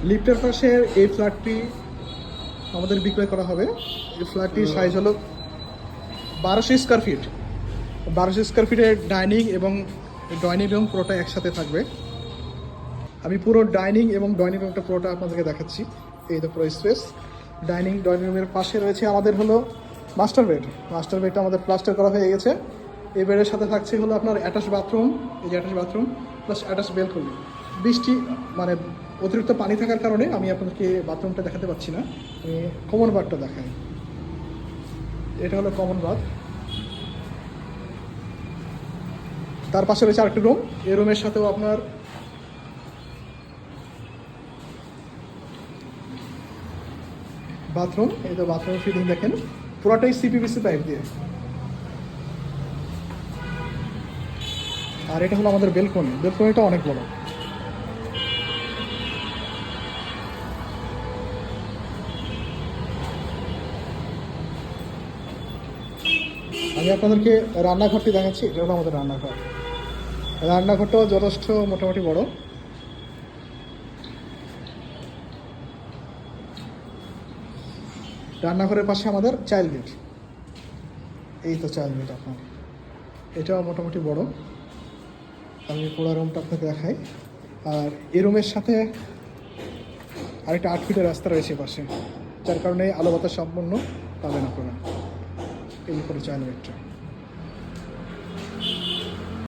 লিফটের পাশে এই ফ্ল্যাটটি আমাদের বিক্রয় করা হবে। এই ফ্ল্যাটটির সাইজ হলো 1200 স্কোয়ার ফিট। 1200 স্কোয়ার ফিটের ডাইনিং এবং ড্রয়িং রুম পুরোটা একসাথে থাকবে। আমি পুরো ডাইনিং এবং ড্রয়িং রুমটা পুরোটা আপনাদেরকে দেখাচ্ছি। এই তো পুরো স্পেস। ড্রয়িং রুমের পাশে রয়েছে আমাদের হলো মাস্টার বেড। মাস্টার বেডটা আমাদের প্লাস্টার করা হয়ে গেছে। এই বেডের সাথে থাকছে হলো আপনার অ্যাটাচ বাথরুম, এই যে attach bathroom plus attach balcony. বৃষ্টি মানে অতিরিক্ত পানি থাকার কারণে আমি আপনাদেরকে বাথরুমটা দেখাতে পাচ্ছি না, আমি কমন বাথটা দেখাই। এটা হলো কমন বাথ। তার পাশে রয়েছে আরেকটি রুম। এই রুমের সাথেও আপনার বাথরুম। এই তো বাথরুমের ফিটিং দেখেন, পুরোটাই সিপিভিসি পাইপ দিয়ে। আর এটা হলো আমাদের বেলকনি। বেলকনিটা অনেক বড়। আমি আপনাদেরকে রান্নাঘরটি দেখাচ্ছি। এটা হলো আমাদের রান্নাঘর। রান্নাঘরটাও যথেষ্ট মোটামুটি বড়। রান্নাঘরের পাশে আমাদের চাইল্ড বেড। এই তো চাইল্ড বেড আপনার, এটাও মোটামুটি বড়। আমি পুরো রুমটা আপনাকে দেখাই। আর এই রুমের সাথে আরেকটা 8 ফিটের রাস্তা রয়েছে পাশে, যার কারণে আলো বাতাস সম্পূর্ণ পাবেন আপনারা। এই করে চাইল্ড বেডটা।